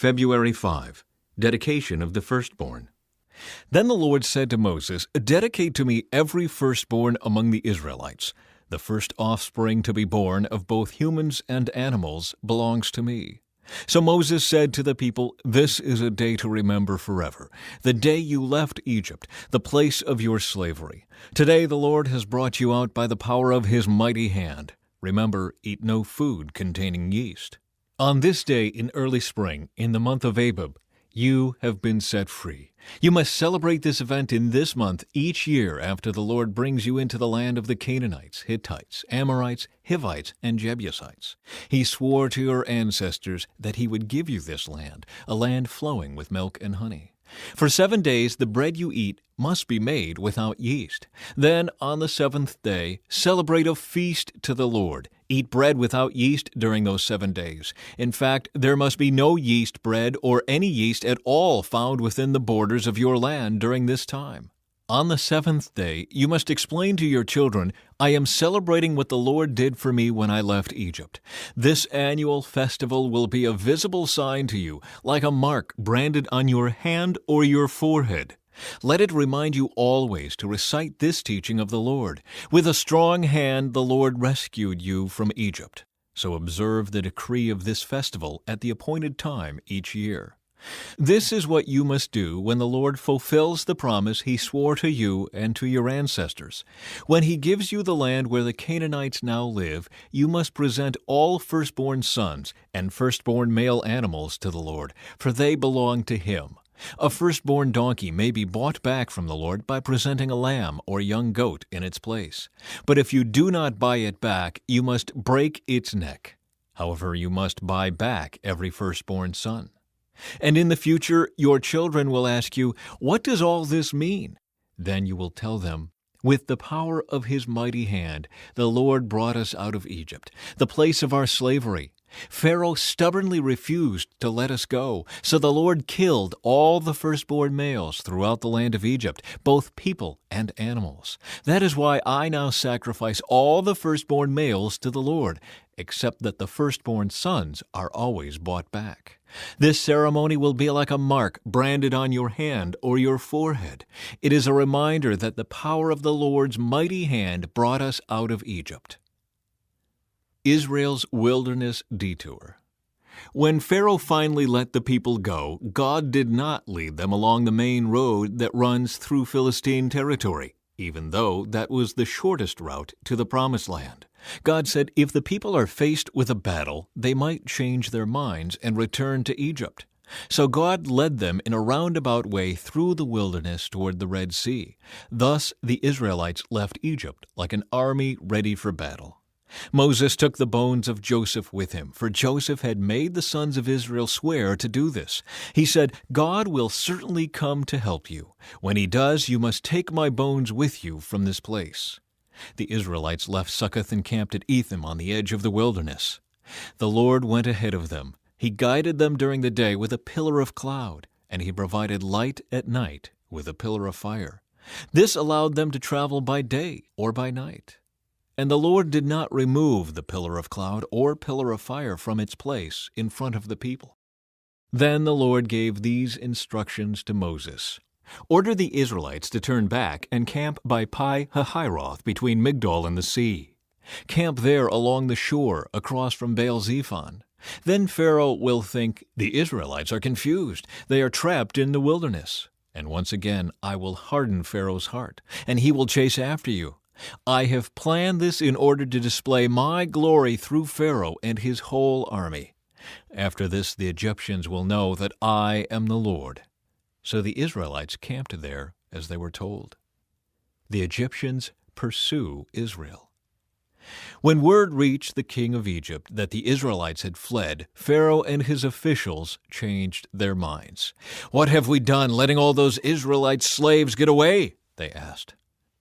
February 5. Dedication of the firstborn. Then the Lord said to Moses, "Dedicate to me every firstborn among the Israelites. The first offspring to be born of both humans and animals belongs to me." So Moses said to the people, "This is a day to remember forever, the day you left Egypt, the place of your slavery. Today the Lord has brought you out by the power of his mighty hand. Remember, eat no food containing yeast. On this day in early spring, in the month of Abib, you have been set free. You must celebrate this event in this month each year after the Lord brings you into the land of the Canaanites, Hittites, Amorites, Hivites, and Jebusites. He swore to your ancestors that he would give you this land, a land flowing with milk and honey. For 7 days the bread you eat must be made without yeast. Then on the 7th day celebrate a feast to the Lord. Eat bread without yeast during those 7 days. In fact, there must be no yeast bread or any yeast at all found within the borders of your land during this time. On the 7th day, you must explain to your children, "I am celebrating what the Lord did for me when I left Egypt." This annual festival will be a visible sign to you, like a mark branded on your hand or your forehead. Let it remind you always to recite this teaching of the Lord. With a strong hand the Lord rescued you from Egypt. So observe the decree of this festival at the appointed time each year. This is what you must do when the Lord fulfills the promise he swore to you and to your ancestors. When he gives you the land where the Canaanites now live, you must present all firstborn sons and firstborn male animals to the Lord, for they belong to him. A firstborn donkey may be bought back from the Lord by presenting a lamb or young goat in its place. But if you do not buy it back, you must break its neck. However, you must buy back every firstborn son. And in the future, your children will ask you, "What does all this mean?" Then you will tell them, "With the power of his mighty hand, the Lord brought us out of Egypt, the place of our slavery. Pharaoh stubbornly refused to let us go, so the Lord killed all the firstborn males throughout the land of Egypt, both people and animals. That is why I now sacrifice all the firstborn males to the Lord, except that the firstborn sons are always bought back. This ceremony will be like a mark branded on your hand or your forehead. It is a reminder that the power of the Lord's mighty hand brought us out of Egypt." Israel's wilderness detour. When Pharaoh finally let the people go, God did not lead them along the main road that runs through Philistine territory, even though that was the shortest route to the Promised Land. God said if the people are faced with a battle, they might change their minds and return to Egypt. So God led them in a roundabout way through the wilderness toward the Red Sea. Thus the Israelites left Egypt like an army ready for battle. Moses took the bones of Joseph with him, for Joseph had made the sons of Israel swear to do this. He said, "God will certainly come to help you. When he does, you must take my bones with you from this place." The Israelites left Succoth and camped at Etham on the edge of the wilderness. The Lord went ahead of them. He guided them during the day with a pillar of cloud, and he provided light at night with a pillar of fire. This allowed them to travel by day or by night. And the Lord did not remove the pillar of cloud or pillar of fire from its place in front of the people. Then the Lord gave these instructions to Moses. "Order the Israelites to turn back and camp by Pi-hahiroth between Migdol and the sea. Camp there along the shore across from Baal-zephon. Then Pharaoh will think, 'The Israelites are confused. They are trapped in the wilderness.' And once again I will harden Pharaoh's heart, and he will chase after you. I have planned this in order to display my glory through Pharaoh and his whole army. After this the Egyptians will know that I am the Lord." So the Israelites camped there as they were told. The Egyptians pursue Israel. When word reached the king of Egypt that the Israelites had fled, Pharaoh and his officials changed their minds. "What have we done, letting all those Israelite slaves get away?" they asked.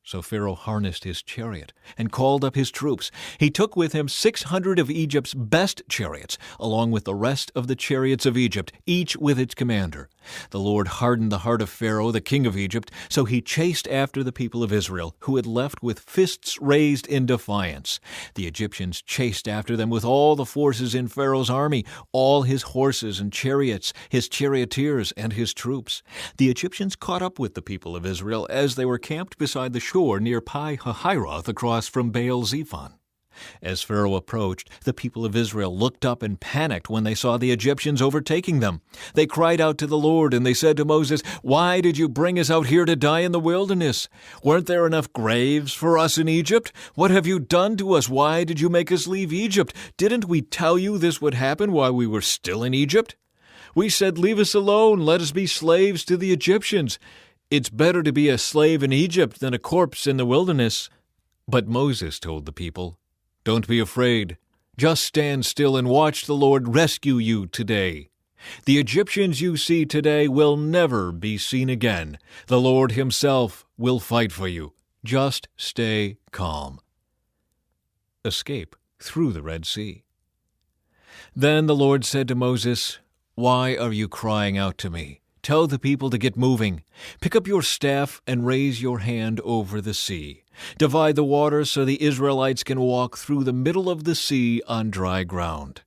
So Pharaoh harnessed his chariot and called up his troops. He took with him 600 of Egypt's best chariots, along with the rest of the chariots of Egypt, each with its commander. The Lord hardened the heart of Pharaoh, the king of Egypt, so he chased after the people of Israel, who had left with fists raised in defiance. The Egyptians chased after them with all the forces in Pharaoh's army, all his horses and chariots, his charioteers and his troops. The Egyptians caught up with the people of Israel as they were camped beside the shore near Pi-hahiroth across from Baal-zephon. As Pharaoh approached, the people of Israel looked up and panicked when they saw the Egyptians overtaking them. They cried out to the Lord, and they said to Moses, "Why did you bring us out here to die in the wilderness? Weren't there enough graves for us in Egypt? What have you done to us? Why did you make us leave Egypt? Didn't we tell you this would happen while we were still in Egypt? We said, 'Leave us alone, let us be slaves to the Egyptians.' It's better to be a slave in Egypt than a corpse in the wilderness." But Moses told the people, "Don't be afraid. Just stand still and watch the Lord rescue you today. The Egyptians you see today will never be seen again. The Lord himself will fight for you. Just stay calm." Escape through the Red Sea. Then the Lord said to Moses, "Why are you crying out to me? Tell the people to get moving. Pick up your staff and raise your hand over the sea. Divide the water so the Israelites can walk through the middle of the sea on dry ground.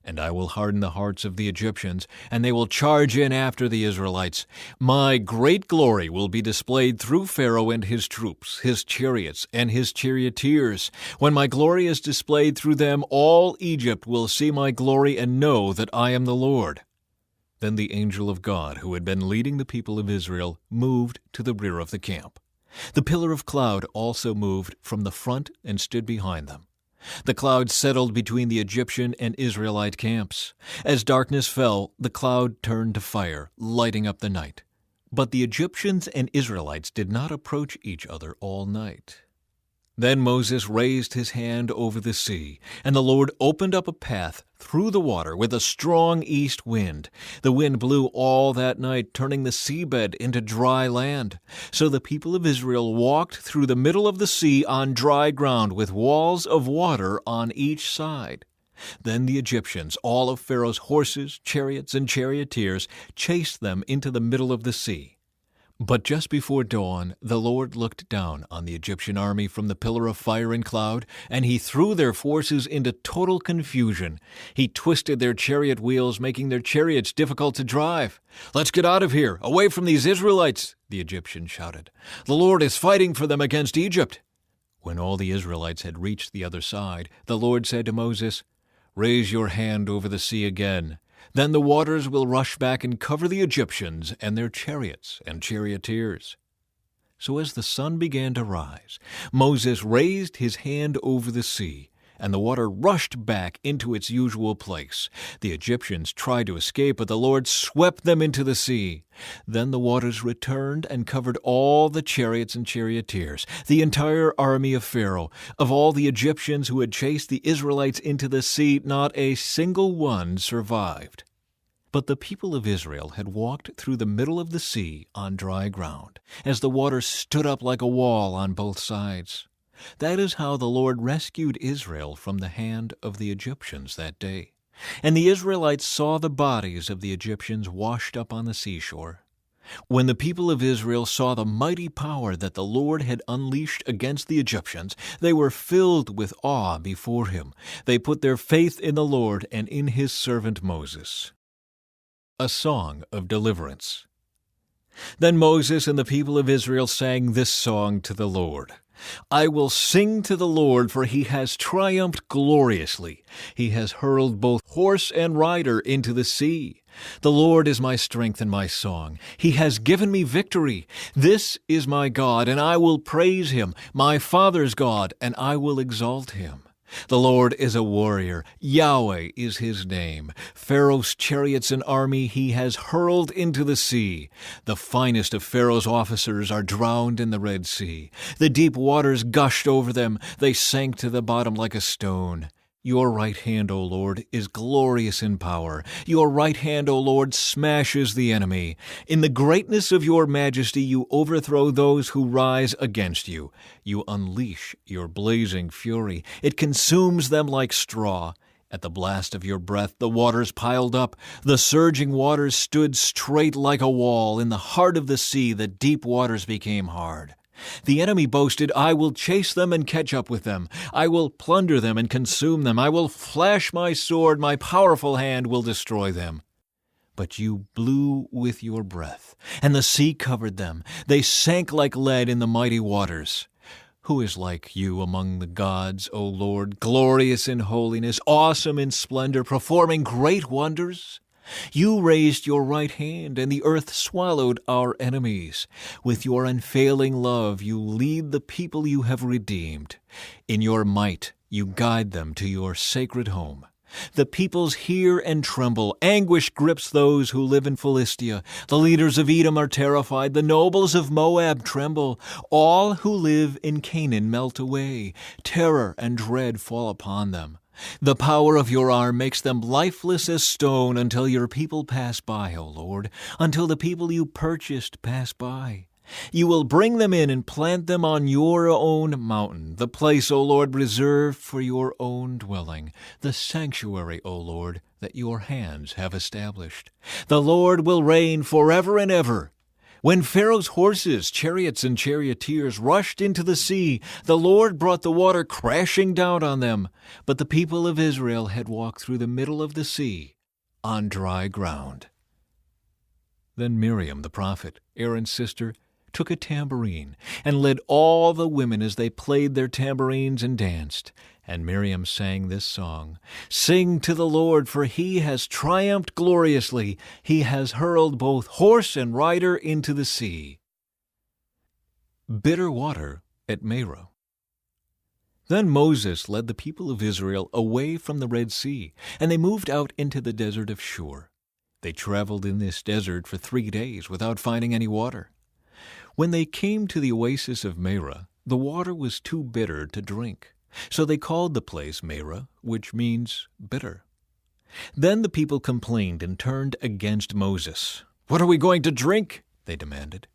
And I will harden the hearts of the Egyptians, and they will charge in after the Israelites. My great glory will be displayed through Pharaoh and his troops, his chariots, and his charioteers. When my glory is displayed through them, all Egypt will see my glory and know that I am the Lord." Then the angel of God, who had been leading the people of Israel, moved to the rear of the camp. The pillar of cloud also moved from the front and stood behind them. The cloud settled between the Egyptian and Israelite camps. As darkness fell, the cloud turned to fire, lighting up the night. But the Egyptians and Israelites did not approach each other all night. Then Moses raised his hand over the sea, and the Lord opened up a path through the water with a strong east wind. The wind blew all that night, turning the seabed into dry land. So the people of Israel walked through the middle of the sea on dry ground with walls of water on each side. Then the Egyptians, all of Pharaoh's horses, chariots, and charioteers, chased them into the middle of the sea. But just before dawn, the Lord looked down on the Egyptian army from the pillar of fire and cloud, and he threw their forces into total confusion. He twisted their chariot wheels, making their chariots difficult to drive. "Let's get out of here, away from these Israelites," the Egyptians shouted. "The Lord is fighting for them against Egypt." When all the Israelites had reached the other side, the Lord said to Moses, "Raise your hand over the sea again. Then the waters will rush back and cover the Egyptians and their chariots and charioteers." So as the sun began to rise, Moses raised his hand over the sea, and the water rushed back into its usual place. The Egyptians tried to escape, but the Lord swept them into the sea. Then the waters returned and covered all the chariots and charioteers, the entire army of Pharaoh. Of all the Egyptians who had chased the Israelites into the sea, not a single one survived. But the people of Israel had walked through the middle of the sea on dry ground, as the water stood up like a wall on both sides. That is how the Lord rescued Israel from the hand of the Egyptians that day. And the Israelites saw the bodies of the Egyptians washed up on the seashore. When the people of Israel saw the mighty power that the Lord had unleashed against the Egyptians, they were filled with awe before him. They put their faith in the Lord and in his servant Moses. A song of deliverance. Then Moses and the people of Israel sang this song to the Lord. "I will sing to the Lord, for he has triumphed gloriously. He has hurled both horse and rider into the sea. The Lord is my strength and my song. He has given me victory. This is my God, and I will praise him, my father's God, and I will exalt him. The Lord is a warrior. Yahweh is his name. Pharaoh's chariots and army he has hurled into the sea. The finest of Pharaoh's officers are drowned in the Red Sea. The deep waters gushed over them. They sank to the bottom like a stone. Your right hand, O Lord, is glorious in power. Your right hand, O Lord, smashes the enemy. In the greatness of your majesty, you overthrow those who rise against you. You unleash your blazing fury. It consumes them like straw. At the blast of your breath, the waters piled up. The surging waters stood straight like a wall. In the heart of the sea, the deep waters became hard. The enemy boasted, I will chase them and catch up with them. I will plunder them and consume them. I will flash my sword. My powerful hand will destroy them. But you blew with your breath, and the sea covered them. They sank like lead in the mighty waters. Who is like you among the gods, O Lord, glorious in holiness, awesome in splendor, performing great wonders? You raised your right hand, and the earth swallowed our enemies. With your unfailing love, you lead the people you have redeemed. In your might, you guide them to your sacred home. The peoples hear and tremble. Anguish grips those who live in Philistia. The leaders of Edom are terrified. The nobles of Moab tremble. All who live in Canaan melt away. Terror and dread fall upon them. The power of your arm makes them lifeless as stone until your people pass by, O Lord, until the people you purchased pass by. You will bring them in and plant them on your own mountain, the place, O Lord, reserved for your own dwelling, the sanctuary, O Lord, that your hands have established. The Lord will reign forever and ever. When Pharaoh's horses, chariots, and charioteers rushed into the sea, the Lord brought the water crashing down on them. But the people of Israel had walked through the middle of the sea on dry ground. Then Miriam the prophet, Aaron's sister, took a tambourine and led all the women as they played their tambourines and danced. And Miriam sang this song, Sing to the Lord, for he has triumphed gloriously. He has hurled both horse and rider into the sea. Bitter water at Merah. Then Moses led the people of Israel away from the Red Sea, and they moved out into the desert of Shur. They traveled in this desert for 3 days without finding any water. When they came to the oasis of Merah, the water was too bitter to drink. So they called the place Merah, which means bitter. Then the people complained and turned against Moses. What are we going to drink? They demanded.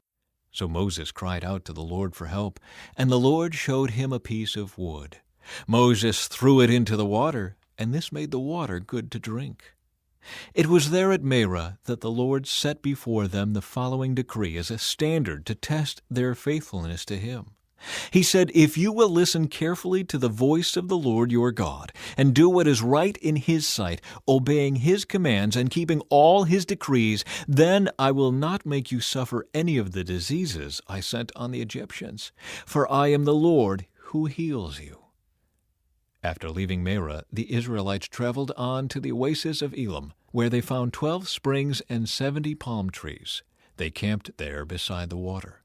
So Moses cried out to the Lord for help, and the Lord showed him a piece of wood. Moses threw it into the water, and this made the water good to drink. It was there at Merah that the Lord set before them the following decree as a standard to test their faithfulness to him. He said, If you will listen carefully to the voice of the Lord your God, and do what is right in his sight, obeying his commands and keeping all his decrees, then I will not make you suffer any of the diseases I sent on the Egyptians, for I am the Lord who heals you. After leaving Merah, the Israelites traveled on to the oasis of Elam, where they found 12 springs and 70 palm trees. They camped there beside the water.